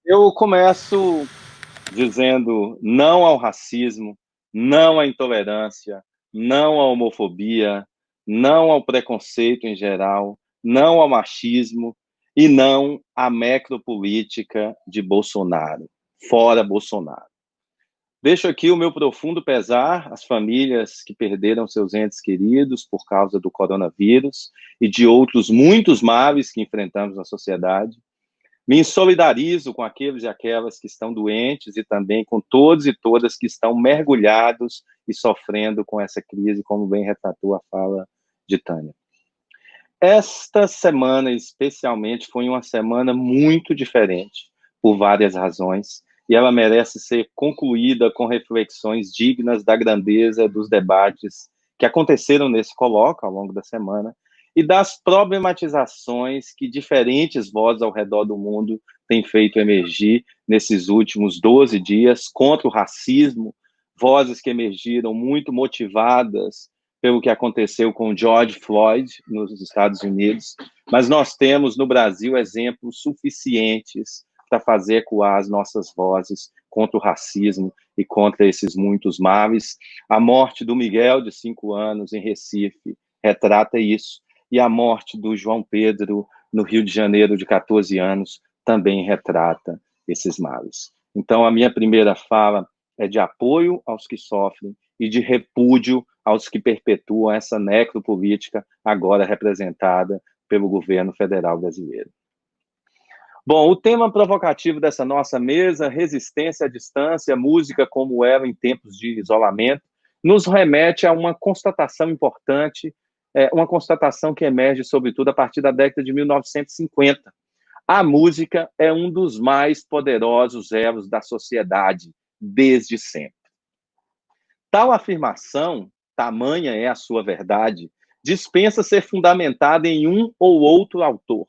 Eu começo dizendo não ao racismo, não à intolerância, não à homofobia, não ao preconceito em geral, não ao machismo e não à necropolítica de Bolsonaro. Fora Bolsonaro. Deixo aqui o meu profundo pesar às famílias que perderam seus entes queridos por causa do coronavírus e de outros muitos males que enfrentamos na sociedade. Me solidarizo com aqueles e aquelas que estão doentes e também com todos e todas que estão mergulhados e sofrendo com essa crise, como bem retratou a fala de Tânia. Esta semana, especialmente, foi uma semana muito diferente, por várias razões, e ela merece ser concluída com reflexões dignas da grandeza dos debates que aconteceram nesse colóquio ao longo da semana e das problematizações que diferentes vozes ao redor do mundo têm feito emergir nesses últimos 12 dias contra o racismo, vozes que emergiram muito motivadas pelo que aconteceu com George Floyd nos Estados Unidos, mas nós temos no Brasil exemplos suficientes para fazer ecoar as nossas vozes contra o racismo e contra esses muitos males. A morte do Miguel, de 5 anos, em Recife, retrata isso, e a morte do João Pedro, no Rio de Janeiro, de 14 anos, também retrata esses males. Então, a minha primeira fala é de apoio aos que sofrem e de repúdio aos que perpetuam essa necropolítica agora representada pelo governo federal brasileiro. Bom, o tema provocativo dessa nossa mesa, resistência à distância, música como ela em tempos de isolamento, nos remete a uma constatação importante, uma constatação que emerge, sobretudo, a partir da década de 1950. A música é um dos mais poderosos elos da sociedade, desde sempre. Tal afirmação, tamanha é a sua verdade, dispensa ser fundamentada em um ou outro autor.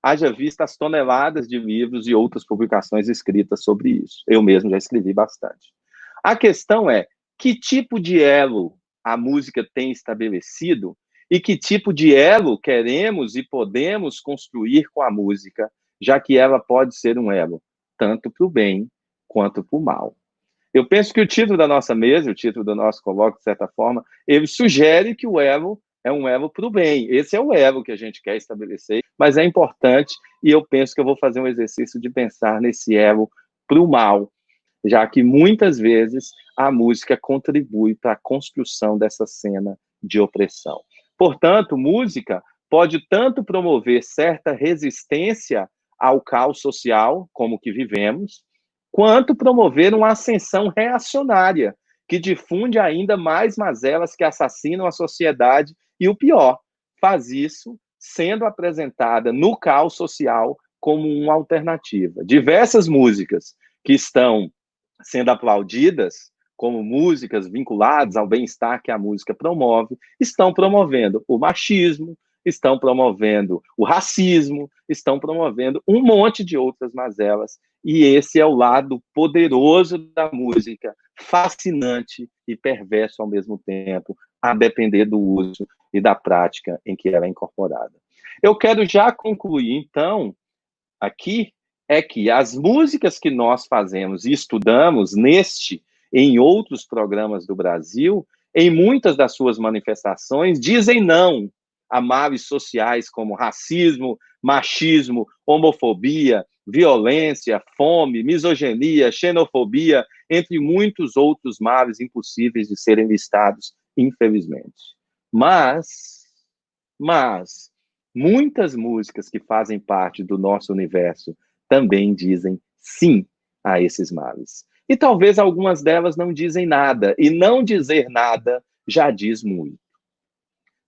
Haja vista as toneladas de livros e outras publicações escritas sobre isso. Eu mesmo já escrevi bastante. A questão é, que tipo de elo a música tem estabelecido e que tipo de elo queremos e podemos construir com a música, já que ela pode ser um elo, tanto para o bem quanto para o mal. Eu penso que o título da nossa mesa, o título do nosso colóquio, de certa forma, ele sugere que o elo é um elo para o bem. Esse é o elo que a gente quer estabelecer, mas é importante, e eu penso que eu vou fazer um exercício de pensar nesse elo para o mal, já que muitas vezes a música contribui para a construção dessa cena de opressão. Portanto, música pode tanto promover certa resistência ao caos social, como o que vivemos, quanto promover uma ascensão reacionária, que difunde ainda mais mazelas que assassinam a sociedade, e o pior, faz isso sendo apresentada no caos social como uma alternativa. Diversas músicas que estão sendo aplaudidas como músicas vinculadas ao bem-estar que a música promove, estão promovendo o machismo, estão promovendo o racismo, estão promovendo um monte de outras mazelas. E esse é o lado poderoso da música, fascinante e perverso ao mesmo tempo, a depender do uso e da prática em que ela é incorporada. Eu quero já concluir, então, aqui, é que as músicas que nós fazemos e estudamos neste e em outros programas do Brasil, em muitas das suas manifestações, dizem não a males sociais como racismo, machismo, homofobia, violência, fome, misoginia, xenofobia, entre muitos outros males impossíveis de serem listados, infelizmente. Mas muitas músicas que fazem parte do nosso universo também dizem sim a esses males. E talvez algumas delas não dizem nada, e não dizer nada já diz muito.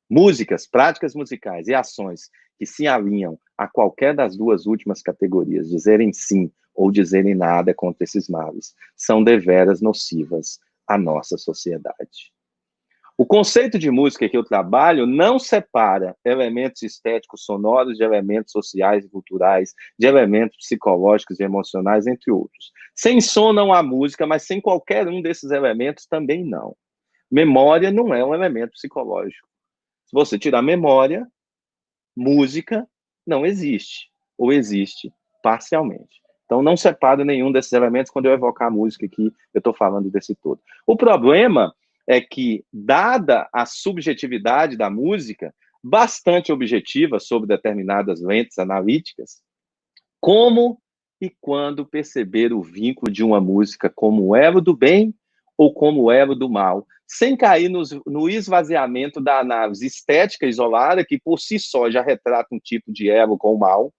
Músicas, práticas musicais e ações que se alinham a qualquer das duas últimas categorias, dizerem sim ou dizerem nada contra esses males, são deveras nocivas à nossa sociedade. O conceito de música que eu trabalho não separa elementos estéticos sonoros de elementos sociais e culturais, de elementos psicológicos e emocionais, entre outros. Sem som não há música, mas sem qualquer um desses elementos também não. Memória não é um elemento psicológico. Se você tirar memória, música não existe, ou existe parcialmente. Então, não separo nenhum desses elementos quando eu evocar a música aqui, eu estou falando desse todo. O problema é que, dada a subjetividade da música, bastante objetiva sobre determinadas lentes analíticas, como e quando perceber o vínculo de uma música como elo do bem ou como elo do mal, sem cair no esvaziamento da análise estética isolada, que por si só já retrata um tipo de elo com o mal,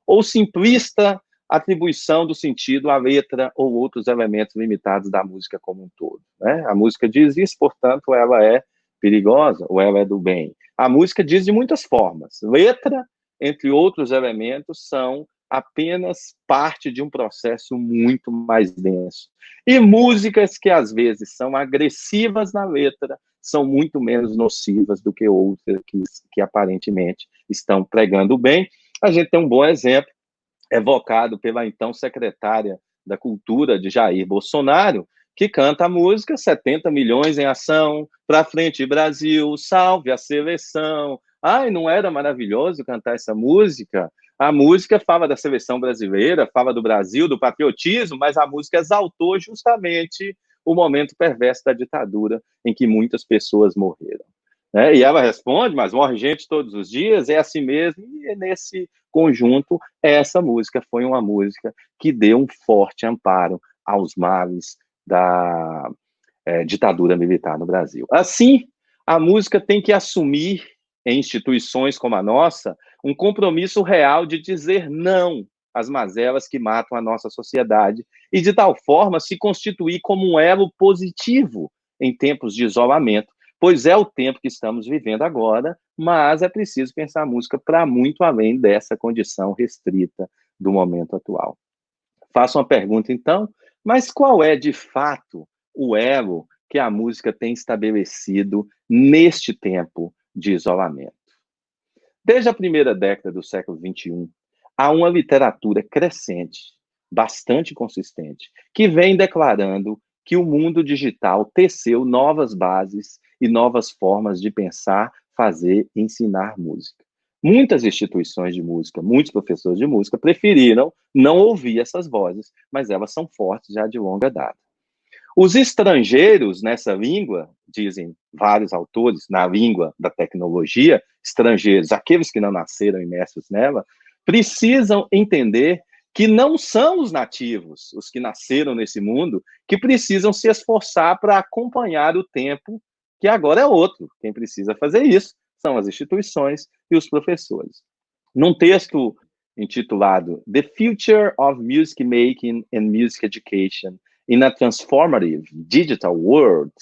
ou simplista atribuição do sentido à letra ou outros elementos limitados da música como um todo. Né? A música diz isso, portanto, ela é perigosa ou ela é do bem. A música diz de muitas formas. Letra, entre outros elementos, são apenas parte de um processo muito mais denso. E músicas que, às vezes, são agressivas na letra, são muito menos nocivas do que outras que aparentemente estão pregando o bem. A gente tem um bom exemplo, evocado pela então secretária da Cultura de Jair Bolsonaro, que canta a música 70 milhões em ação, pra frente Brasil, salve a seleção. Ai, não era maravilhoso cantar essa música? A música fala da seleção brasileira, fala do Brasil, do patriotismo, mas a música exaltou justamente o momento perverso da ditadura em que muitas pessoas morreram. E ela responde, mas morre gente todos os dias, é assim mesmo, e nesse conjunto, essa música foi uma música que deu um forte amparo aos males da ditadura militar no Brasil. Assim, a música tem que assumir, em instituições como a nossa, um compromisso real de dizer não às mazelas que matam a nossa sociedade e, de tal forma, se constituir como um elo positivo em tempos de isolamento, pois é o tempo que estamos vivendo agora, mas é preciso pensar a música para muito além dessa condição restrita do momento atual. Faço uma pergunta, então, mas qual é, de fato, o elo que a música tem estabelecido neste tempo de isolamento? Desde a primeira década do século XXI, há uma literatura crescente, bastante consistente, que vem declarando que o mundo digital teceu novas bases e novas formas de pensar, fazer e ensinar música. Muitas instituições de música, muitos professores de música preferiram não ouvir essas vozes, mas elas são fortes já de longa data. Os estrangeiros nessa língua, dizem vários autores, na língua da tecnologia, estrangeiros, aqueles que não nasceram imersos nela, precisam entender que não são os nativos, os que nasceram nesse mundo, que precisam se esforçar para acompanhar o tempo, que agora é outro. Quem precisa fazer isso são as instituições e os professores. Num texto intitulado The Future of Music Making and Music Education in a Transformative Digital World,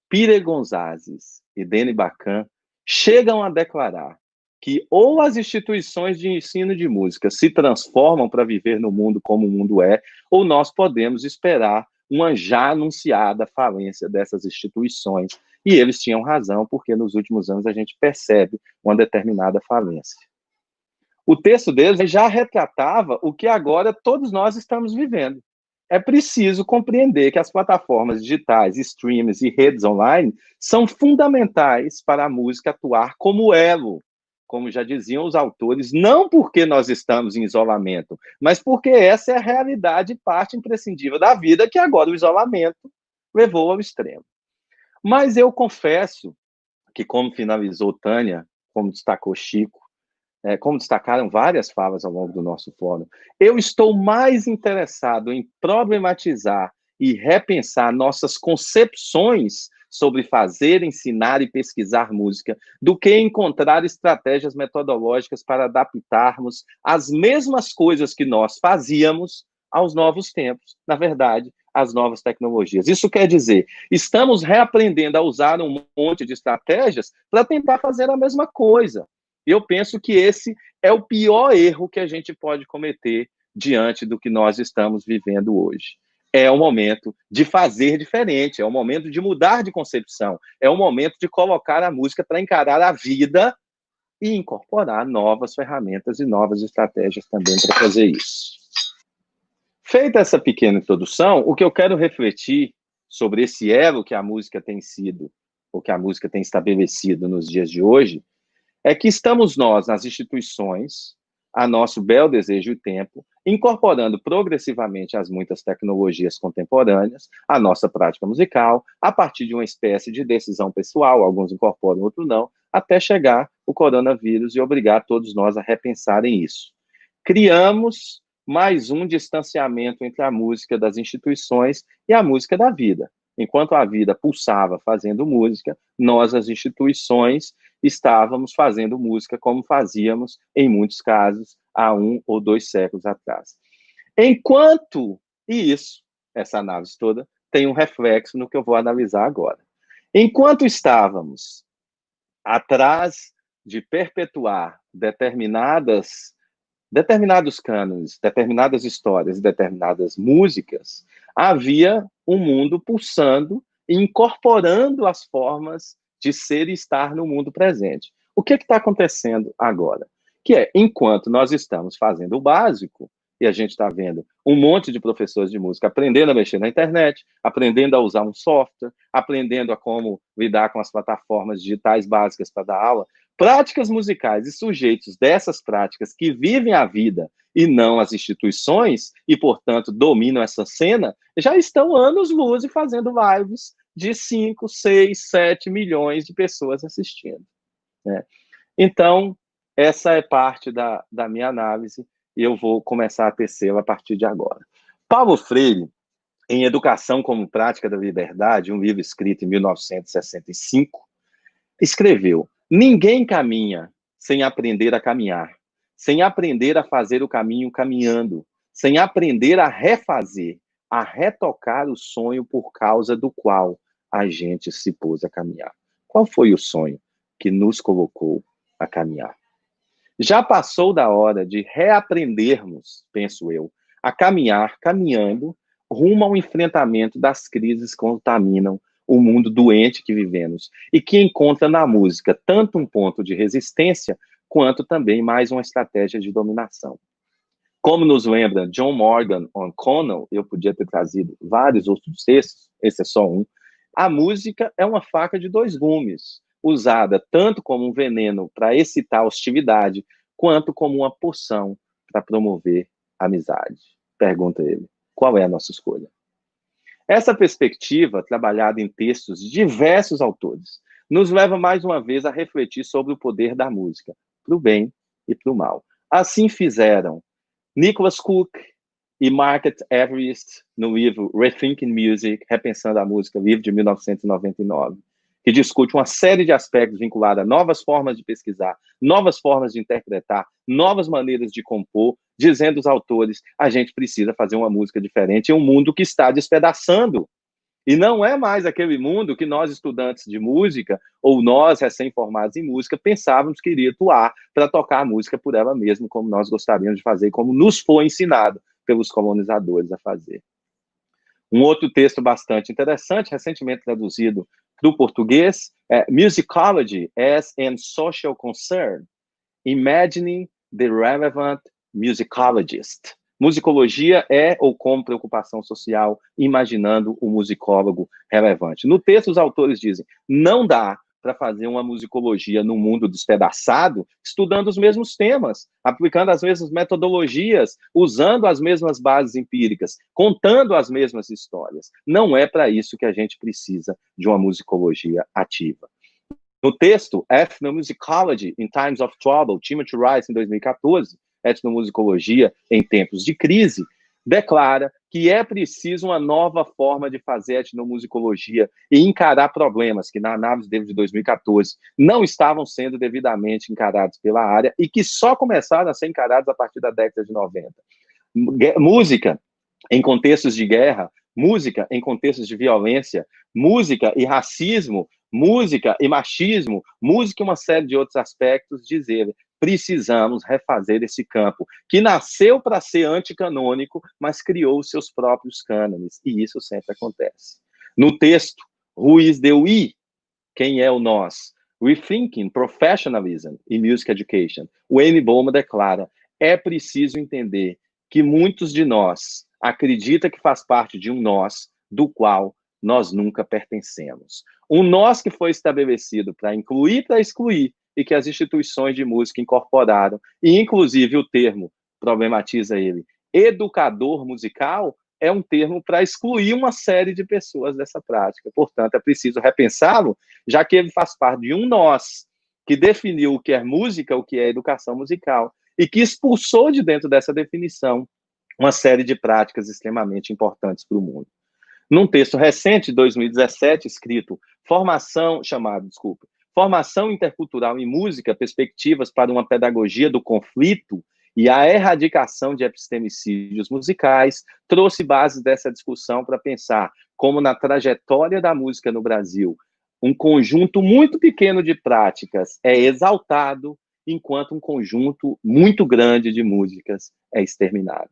Peter Gonzalez e Dani Bacan chegam a declarar que ou as instituições de ensino de música se transformam para viver no mundo como o mundo é, ou nós podemos esperar uma já anunciada falência dessas instituições. E eles tinham razão, porque nos últimos anos a gente percebe uma determinada falência. O texto deles já retratava o que agora todos nós estamos vivendo. É preciso compreender que as plataformas digitais, streams e redes online são fundamentais para a música atuar como elo, como já diziam os autores, não porque nós estamos em isolamento, mas porque essa é a realidade e parte imprescindível da vida que agora o isolamento levou ao extremo. Mas eu confesso que, como finalizou Tânia, como destacou Chico, como destacaram várias falas ao longo do nosso fórum, eu estou mais interessado em problematizar e repensar nossas concepções sobre fazer, ensinar e pesquisar música, do que encontrar estratégias metodológicas para adaptarmos as mesmas coisas que nós fazíamos aos novos tempos, na verdade, às novas tecnologias. Isso quer dizer, estamos reaprendendo a usar um monte de estratégias para tentar fazer a mesma coisa. E eu penso que esse é o pior erro que a gente pode cometer diante do que nós estamos vivendo hoje. É o momento de fazer diferente, é o momento de mudar de concepção, é o momento de colocar a música para encarar a vida e incorporar novas ferramentas e novas estratégias também para fazer isso. Feita essa pequena introdução, o que eu quero refletir sobre esse elo que a música tem sido, ou que a música tem estabelecido nos dias de hoje, é que estamos nós, nas instituições, a nosso bel desejo e tempo, incorporando progressivamente as muitas tecnologias contemporâneas, a nossa prática musical, a partir de uma espécie de decisão pessoal, alguns incorporam, outros não, até chegar o coronavírus e obrigar todos nós a repensarem isso. Criamos mais um distanciamento entre a música das instituições e a música da vida. Enquanto a vida pulsava fazendo música, nós, as instituições, estávamos fazendo música como fazíamos, em muitos casos, há 1 ou 2 séculos atrás. Enquanto isso, essa análise toda, tem um reflexo no que eu vou analisar agora. Enquanto estávamos atrás de perpetuar determinados cânones, determinadas histórias, determinadas músicas, havia um mundo pulsando e incorporando as formas de ser e estar no mundo presente. O que está acontecendo agora? Que é, enquanto nós estamos fazendo o básico, e a gente está vendo um monte de professores de música aprendendo a mexer na internet, aprendendo a usar um software, aprendendo a como lidar com as plataformas digitais básicas para dar aula, práticas musicais e sujeitos dessas práticas que vivem a vida e não as instituições, e, portanto, dominam essa cena, já estão anos-luz fazendo lives de 5, 6, 7 milhões de pessoas assistindo. Né? Então, essa é parte da minha análise, e eu vou começar a tecê-la a partir de agora. Paulo Freire, em Educação como Prática da Liberdade, um livro escrito em 1965, escreveu: ninguém caminha sem aprender a caminhar, sem aprender a fazer o caminho caminhando, sem aprender a refazer, a retocar o sonho por causa do qual a gente se pôs a caminhar. Qual foi o sonho que nos colocou a caminhar? Já passou da hora de reaprendermos, penso eu, a caminhar, caminhando, rumo ao enfrentamento das crises que contaminam o mundo doente que vivemos e que encontra na música tanto um ponto de resistência quanto também mais uma estratégia de dominação. Como nos lembra John Morgan O'Connell, eu podia ter trazido vários outros textos, esse é só um, a música é uma faca de 2 gumes, usada tanto como um veneno para excitar a hostilidade, quanto como uma poção para promover a amizade. Pergunta ele, qual é a nossa escolha? Essa perspectiva, trabalhada em textos de diversos autores, nos leva mais uma vez a refletir sobre o poder da música, para o bem e para o mal. Assim fizeram Nicholas Cook e Margaret Everest no livro Rethinking Music, Repensando a Música, livro de 1999, que discute uma série de aspectos vinculados a novas formas de pesquisar, novas formas de interpretar, novas maneiras de compor, dizendo os autores, a gente precisa fazer uma música diferente em um mundo que está despedaçando. E não é mais aquele mundo que nós, estudantes de música, ou nós, recém-formados em música, pensávamos que iria atuar para tocar a música por ela mesma, como nós gostaríamos de fazer, como nos foi ensinado pelos colonizadores a fazer. Um outro texto bastante interessante, recentemente traduzido para o português, é Musicology as an Social Concern, Imagining the Relevant Musicologist. Musicologia é ou como preocupação social, imaginando o musicólogo relevante. No texto, os autores dizem, não dá para fazer uma musicologia no mundo despedaçado, estudando os mesmos temas, aplicando as mesmas metodologias, usando as mesmas bases empíricas, contando as mesmas histórias. Não é para isso que a gente precisa de uma musicologia ativa. No texto Ethnomusicology in Times of Trouble, Timothy Rice, em 2014, Etnomusicologia em Tempos de Crise, declara que é preciso uma nova forma de fazer etnomusicologia e encarar problemas que, na análise dele de 2014, não estavam sendo devidamente encarados pela área e que só começaram a ser encarados a partir da década de 90. Música em contextos de guerra, música em contextos de violência, música e racismo, música e machismo, música e uma série de outros aspectos, dizer precisamos refazer esse campo, que nasceu para ser anticanônico, mas criou os seus próprios cânones, e isso sempre acontece. No texto, Who is the we? Quem é o nós? Rethinking Professionalism in Music Education. O Amy Bowman declara, é preciso entender que muitos de nós acreditam que faz parte de um nós, do qual nós nunca pertencemos. Um nós que foi estabelecido para incluir, para excluir, e que as instituições de música incorporaram, e inclusive o termo, problematiza ele, educador musical é um termo para excluir uma série de pessoas dessa prática. Portanto, é preciso repensá-lo, já que ele faz parte de um nós que definiu o que é música, o que é educação musical, e que expulsou de dentro dessa definição uma série de práticas extremamente importantes para o mundo. Num texto recente, de 2017, escrito Formação Intercultural em Música, Perspectivas para uma Pedagogia do Conflito e a Erradicação de Epistemicídios Musicais, trouxe bases dessa discussão para pensar como na trajetória da música no Brasil, um conjunto muito pequeno de práticas é exaltado, enquanto um conjunto muito grande de músicas é exterminado.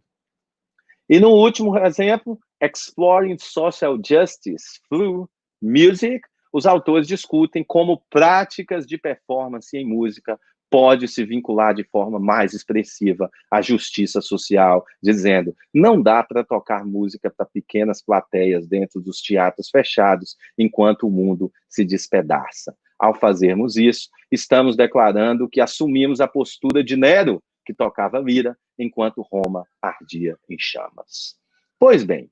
E no último exemplo, Exploring Social Justice Through Music, os autores discutem como práticas de performance em música pode se vincular de forma mais expressiva à justiça social, dizendo, não dá para tocar música para pequenas plateias dentro dos teatros fechados, enquanto o mundo se despedaça. Ao fazermos isso, estamos declarando que assumimos a postura de Nero, que tocava lira, enquanto Roma ardia em chamas. Pois bem,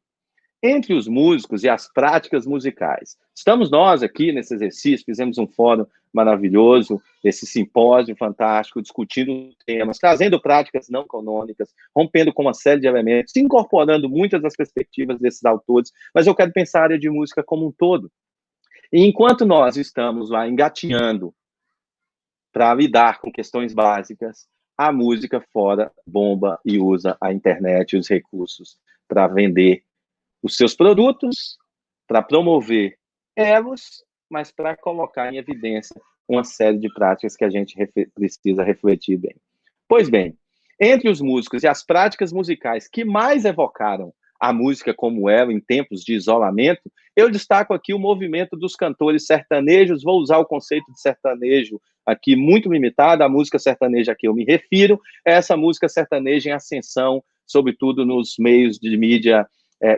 entre os músicos e as práticas musicais, estamos nós aqui nesse exercício, fizemos um fórum maravilhoso, esse simpósio fantástico, discutindo temas, trazendo práticas não canônicas, rompendo com uma série de elementos, incorporando muitas das perspectivas desses autores, mas eu quero pensar a área de música como um todo. E enquanto nós estamos lá engatinhando para lidar com questões básicas, a música fora bomba e usa a internet e os recursos para vender os seus produtos, para promover elos, mas para colocar em evidência uma série de práticas que a gente precisa refletir bem. Pois bem, entre os músicos e as práticas musicais que mais evocaram a música como ela em tempos de isolamento, eu destaco aqui o movimento dos cantores sertanejos. Vou usar o conceito de sertanejo aqui muito limitado, a música sertaneja a que eu me refiro é essa música sertaneja em ascensão, sobretudo nos meios de mídia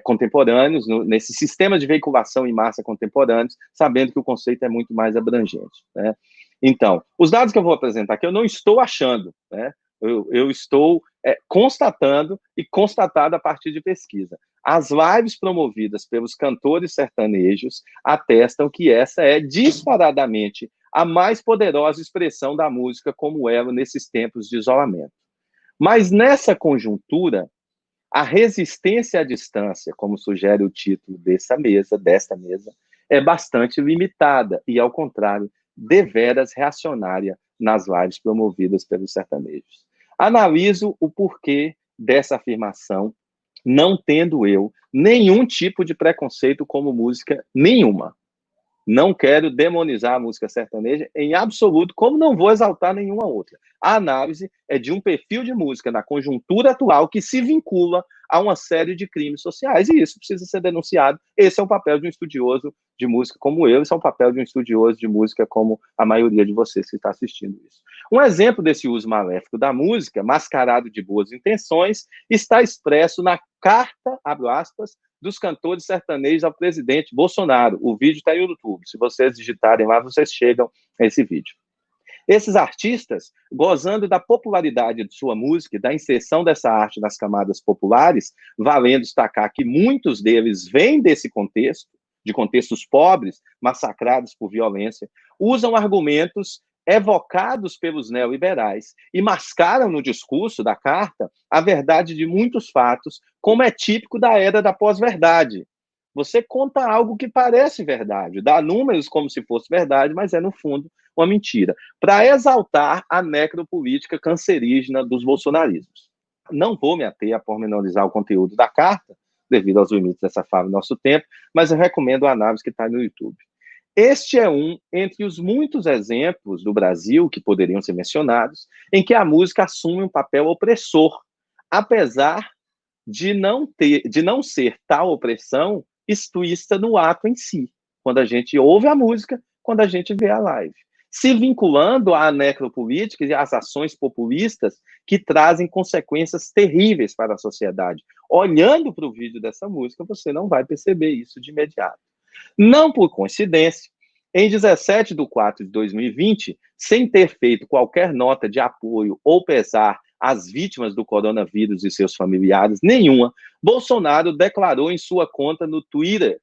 contemporâneos, nesse sistema de veiculação em massa contemporâneos, sabendo que o conceito é muito mais abrangente, né? Então, os dados que eu vou apresentar aqui, eu não estou achando, né? Eu estou constatando e constatado a partir de pesquisa. As lives promovidas pelos cantores sertanejos atestam que essa é disparadamente a mais poderosa expressão da música como ela nesses tempos de isolamento. Mas nessa conjuntura, a resistência à distância, como sugere o título desta mesa, é bastante limitada e, ao contrário, deveras reacionária nas lives promovidas pelos sertanejos. Analiso o porquê dessa afirmação, não tendo eu nenhum tipo de preconceito como música nenhuma. Não quero demonizar a música sertaneja em absoluto, como não vou exaltar nenhuma outra. A análise é de um perfil de música na conjuntura atual que se vincula a uma série de crimes sociais, e isso precisa ser denunciado. Esse é o papel de um estudioso de música como eu, esse é o papel de um estudioso de música como a maioria de vocês que está assistindo isso. Um exemplo desse uso maléfico da música, mascarado de boas intenções, está expresso na carta, abre aspas, dos cantores sertanejos ao presidente Bolsonaro. O vídeo está no YouTube. Se vocês digitarem lá, vocês chegam a esse vídeo. Esses artistas, gozando da popularidade de sua música, da inserção dessa arte nas camadas populares, valendo destacar que muitos deles vêm desse contexto, de contextos pobres, massacrados por violência, usam argumentos evocados pelos neoliberais e mascaram no discurso da carta a verdade de muitos fatos, como é típico da era da pós-verdade. Você conta algo que parece verdade, dá números como se fosse verdade, mas é, no fundo, uma mentira, para exaltar a necropolítica cancerígena dos bolsonarismos. Não vou me ater a pormenorizar o conteúdo da carta, devido aos limites dessa fala no nosso tempo, mas eu recomendo a análise que está no YouTube. Este é um entre os muitos exemplos do Brasil, que poderiam ser mencionados, em que a música assume um papel opressor, apesar de não ser tal opressão explícita no ato em si, quando a gente ouve a música, quando a gente vê a live. Se vinculando à necropolítica e às ações populistas que trazem consequências terríveis para a sociedade. Olhando para o vídeo dessa música, você não vai perceber isso de imediato. Não por coincidência, em 17 de 4 de 2020, sem ter feito qualquer nota de apoio ou pesar às vítimas do coronavírus e seus familiares, nenhuma, Bolsonaro declarou em sua conta no Twitter,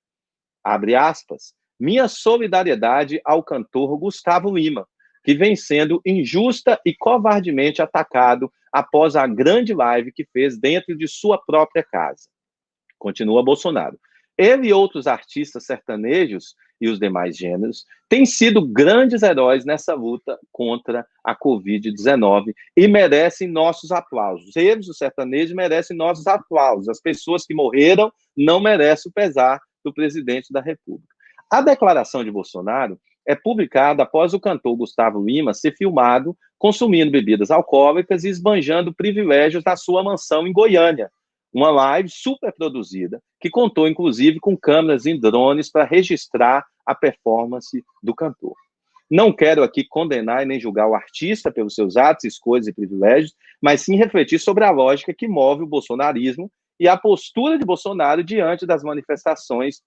abre aspas, minha solidariedade ao cantor Gustavo Lima, que vem sendo injusta e covardemente atacado após a grande live que fez dentro de sua própria casa. Continua Bolsonaro. Ele e outros artistas sertanejos e os demais gêneros têm sido grandes heróis nessa luta contra a Covid-19 e merecem nossos aplausos. Eles, os sertanejos, merecem nossos aplausos. As pessoas que morreram não merecem o pesar do presidente da República. A declaração de Bolsonaro é publicada após o cantor Gustavo Lima ser filmado consumindo bebidas alcoólicas e esbanjando privilégios na sua mansão em Goiânia. Uma live super produzida, que contou, inclusive, com câmeras em drones para registrar a performance do cantor. Não quero aqui condenar e nem julgar o artista pelos seus atos, escolhas e privilégios, mas sim refletir sobre a lógica que move o bolsonarismo e a postura de Bolsonaro diante das manifestações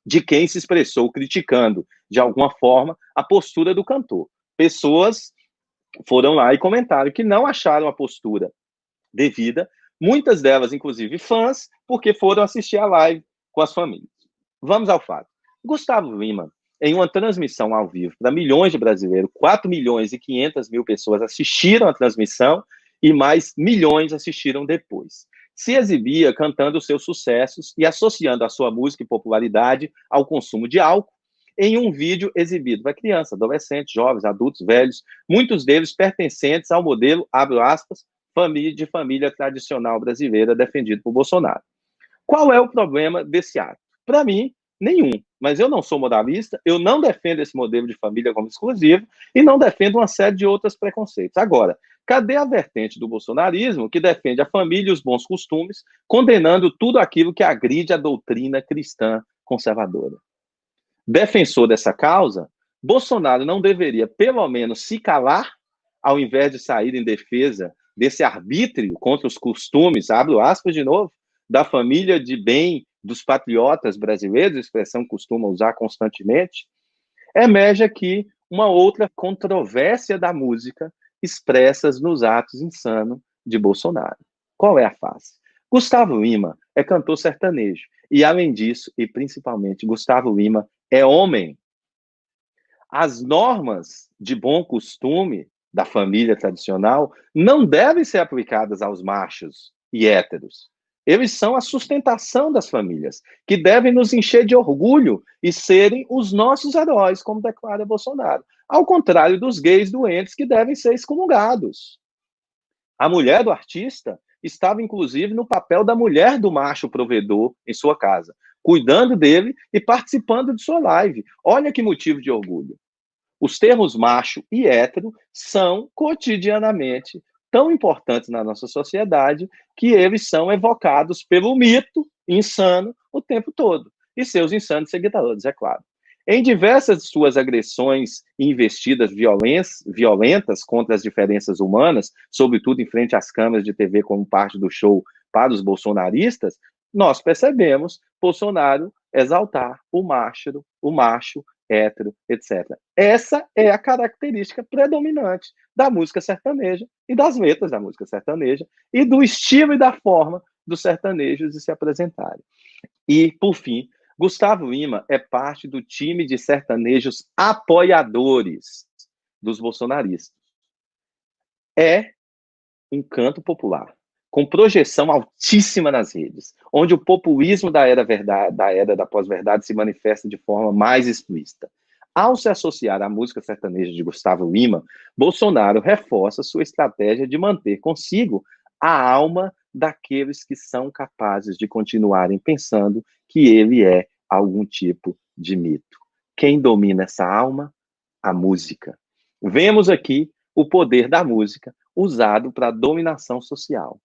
de quem se expressou criticando, de alguma forma, a postura do cantor. Pessoas foram lá e comentaram que não acharam a postura devida, muitas delas, inclusive, fãs, porque foram assistir a live com as famílias. Vamos ao fato. Gustavo Lima, em uma transmissão ao vivo para milhões de brasileiros, 4 milhões e 500 mil pessoas assistiram a transmissão e mais milhões assistiram depois. Se exibia cantando seus sucessos e associando a sua música e popularidade ao consumo de álcool em um vídeo exibido para crianças, adolescentes, jovens, adultos, velhos, muitos deles pertencentes ao modelo, abre aspas, de família tradicional brasileira defendido por Bolsonaro. Qual é o problema desse ato? Para mim, nenhum. Mas eu não sou moralista, eu não defendo esse modelo de família como exclusivo e não defendo uma série de outros preconceitos. Agora, cadê a vertente do bolsonarismo que defende a família e os bons costumes, condenando tudo aquilo que agride a doutrina cristã conservadora? Defensor dessa causa, Bolsonaro não deveria, pelo menos, se calar, ao invés de sair em defesa desse arbítrio contra os costumes, abro aspas de novo, da família de bem dos patriotas brasileiros, expressão que costuma usar constantemente, emerge aqui uma outra controvérsia da música expressas nos atos insanos de Bolsonaro. Qual é a face? Gustavo Lima é cantor sertanejo e, além disso, e principalmente, Gustavo Lima é homem. As normas de bom costume da família tradicional não devem ser aplicadas aos machos e héteros. Eles são a sustentação das famílias, que devem nos encher de orgulho e serem os nossos heróis, como declara Bolsonaro. Ao contrário dos gays doentes que devem ser excomungados. A mulher do artista estava, inclusive, no papel da mulher do macho provedor em sua casa, cuidando dele e participando de sua live. Olha que motivo de orgulho. Os termos macho e hétero são cotidianamente tão importantes na nossa sociedade que eles são evocados pelo mito insano o tempo todo. E seus insanos seguidores, é claro. Em diversas de suas agressões e investidas violentas contra as diferenças humanas, sobretudo em frente às câmeras de TV como parte do show para os bolsonaristas, nós percebemos Bolsonaro exaltar o macho, hétero, etc. Essa é a característica predominante da música sertaneja e das letras da música sertaneja e do estilo e da forma dos sertanejos de se apresentarem. E, por fim, Gustavo Lima é parte do time de sertanejos apoiadores dos bolsonaristas. É um canto popular, com projeção altíssima nas redes, onde o populismo da era da pós-verdade se manifesta de forma mais explícita. Ao se associar à música sertaneja de Gustavo Lima, Bolsonaro reforça sua estratégia de manter consigo a alma daqueles que são capazes de continuarem pensando que ele é algum tipo de mito. Quem domina essa alma? A música. Vemos aqui o poder da música usado para a dominação social.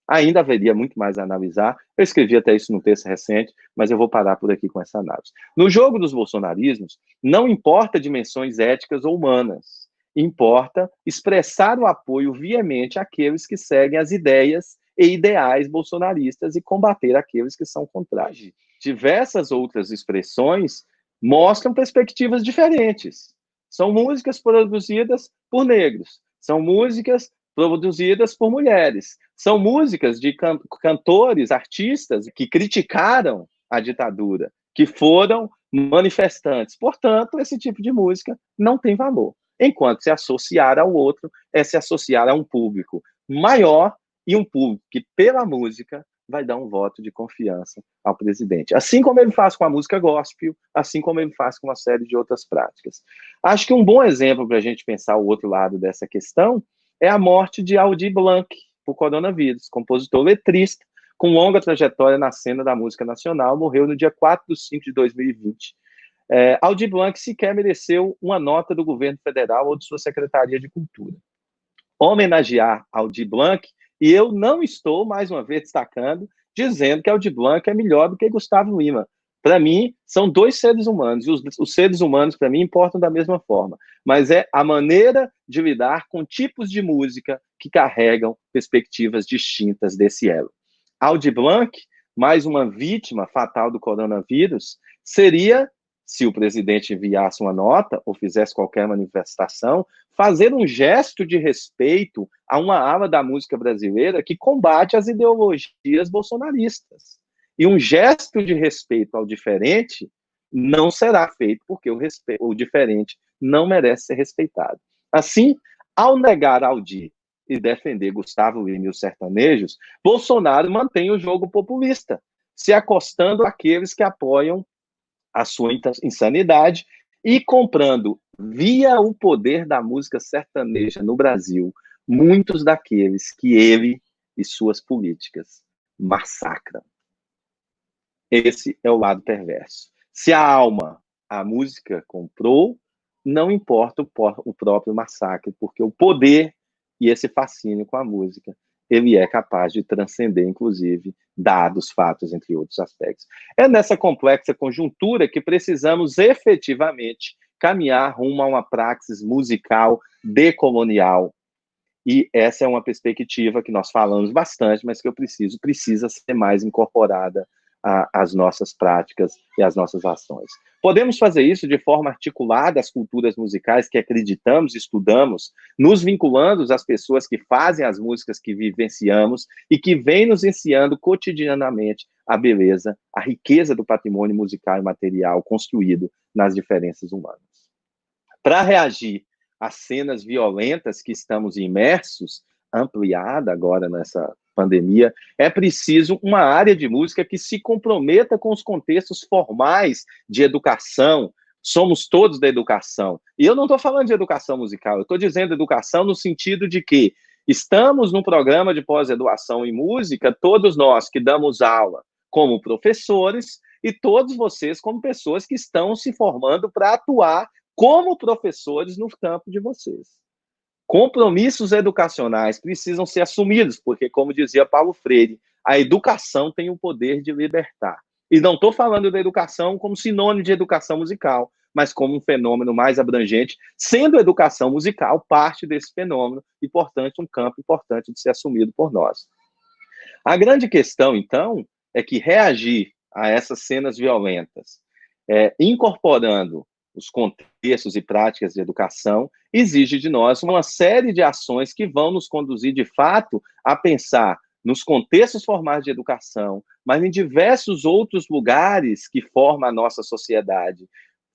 Ainda haveria muito mais a analisar. Eu escrevi até isso num texto recente, mas eu vou parar por aqui com essa análise. No jogo dos bolsonarismos, não importa dimensões éticas ou humanas. Importa expressar o apoio veemente àqueles que seguem as ideias e ideais bolsonaristas e combater aqueles que são contrários. Diversas outras expressões mostram perspectivas diferentes. São músicas produzidas por negros. São músicas produzidas por mulheres. São músicas de cantores, artistas que criticaram a ditadura, que foram manifestantes. Portanto, esse tipo de música não tem valor. Enquanto se associar ao outro é se associar a um público maior e um público que, pela música, vai dar um voto de confiança ao presidente. Assim como ele faz com a música gospel, assim como ele faz com uma série de outras práticas. Acho que um bom exemplo para a gente pensar o outro lado dessa questão é a morte de Aldir Blanc por coronavírus, compositor letrista, com longa trajetória na cena da música nacional, morreu no dia 4 de 5 de 2020. Aldir Blanc sequer mereceu uma nota do governo federal ou de sua Secretaria de Cultura. Homenagear Aldir Blanc, e eu não estou, mais uma vez, destacando, dizendo que Aldir Blanc é melhor do que Gustavo Lima. Para mim, são dois seres humanos, e os seres humanos, para mim, importam da mesma forma. Mas é a maneira de lidar com tipos de música que carregam perspectivas distintas desse elo. Aldir Blanc, mais uma vítima fatal do coronavírus, seria, se o presidente enviasse uma nota ou fizesse qualquer manifestação, fazer um gesto de respeito a uma ala da música brasileira que combate as ideologias bolsonaristas. E um gesto de respeito ao diferente não será feito porque o diferente não merece ser respeitado. Assim, ao negar Aldir e defender Gustavo Lima e os sertanejos, Bolsonaro mantém o jogo populista, se acostando àqueles que apoiam a sua insanidade e comprando, via o poder da música sertaneja no Brasil, muitos daqueles que ele e suas políticas massacram. Esse é o lado perverso. Se a alma, a música comprou, não importa o próprio massacre, porque o poder e esse fascínio com a música, ele é capaz de transcender, inclusive, dados, fatos, entre outros aspectos. É nessa complexa conjuntura que precisamos efetivamente caminhar rumo a uma praxis musical decolonial. E essa é uma perspectiva que nós falamos bastante, mas que precisa ser mais incorporada às nossas práticas e às nossas ações. Podemos fazer isso de forma articulada às culturas musicais que acreditamos, estudamos, nos vinculando às pessoas que fazem as músicas que vivenciamos e que vêm nos ensinando cotidianamente a beleza, a riqueza do patrimônio musical e material construído nas diferenças humanas. Para reagir às cenas violentas que estamos imersos, ampliada agora nessa pandemia, é preciso uma área de música que se comprometa com os contextos formais de educação. Somos todos da educação. E eu não estou falando de educação musical, eu estou dizendo educação no sentido de que estamos num programa de pós-graduação em música, todos nós que damos aula como professores e todos vocês como pessoas que estão se formando para atuar como professores no campo de vocês. Compromissos educacionais precisam ser assumidos, porque, como dizia Paulo Freire, a educação tem o poder de libertar. E não estou falando da educação como sinônimo de educação musical, mas como um fenômeno mais abrangente, sendo a educação musical parte desse fenômeno e, portanto, um campo importante de ser assumido por nós. A grande questão, então, é que reagir a essas cenas violentas, incorporando os contextos e práticas de educação, exige de nós uma série de ações que vão nos conduzir, de fato, a pensar nos contextos formais de educação, mas em diversos outros lugares que formam a nossa sociedade,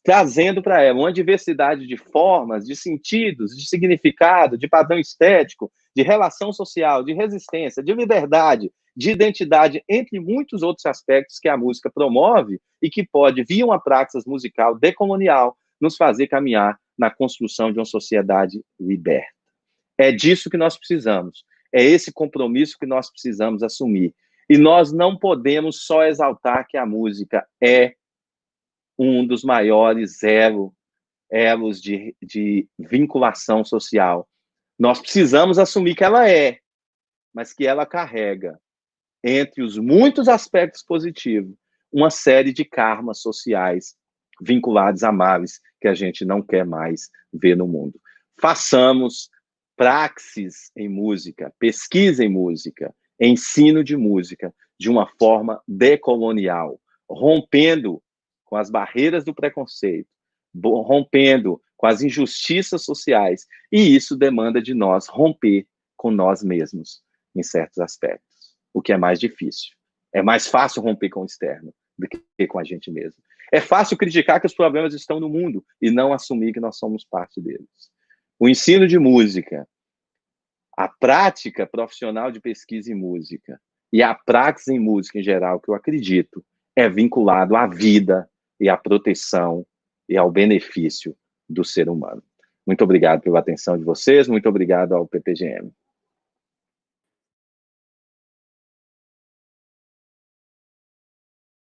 trazendo para ela uma diversidade de formas, de sentidos, de significado, de padrão estético, de relação social, de resistência, de liberdade, de identidade, entre muitos outros aspectos que a música promove e que pode, via uma praxis musical decolonial, nos fazer caminhar na construção de uma sociedade liberta. É disso que nós precisamos. É esse compromisso que nós precisamos assumir. E nós não podemos só exaltar que a música é um dos maiores elos de vinculação social. Nós precisamos assumir que ela é, mas que ela carrega, entre os muitos aspectos positivos, uma série de karmas sociais vinculados a males que a gente não quer mais ver no mundo. Façamos praxis em música, pesquisa em música, ensino de música de uma forma decolonial, rompendo com as barreiras do preconceito, rompendo com as injustiças sociais, e isso demanda de nós romper com nós mesmos, em certos aspectos, o que é mais difícil. É mais fácil romper com o externo do que com a gente mesmo. É fácil criticar que os problemas estão no mundo e não assumir que nós somos parte deles. O ensino de música, a prática profissional de pesquisa em música e a prática em música em geral, que eu acredito, é vinculado à vida e à proteção e ao benefício do ser humano. Muito obrigado pela atenção de vocês, muito obrigado ao PPGM.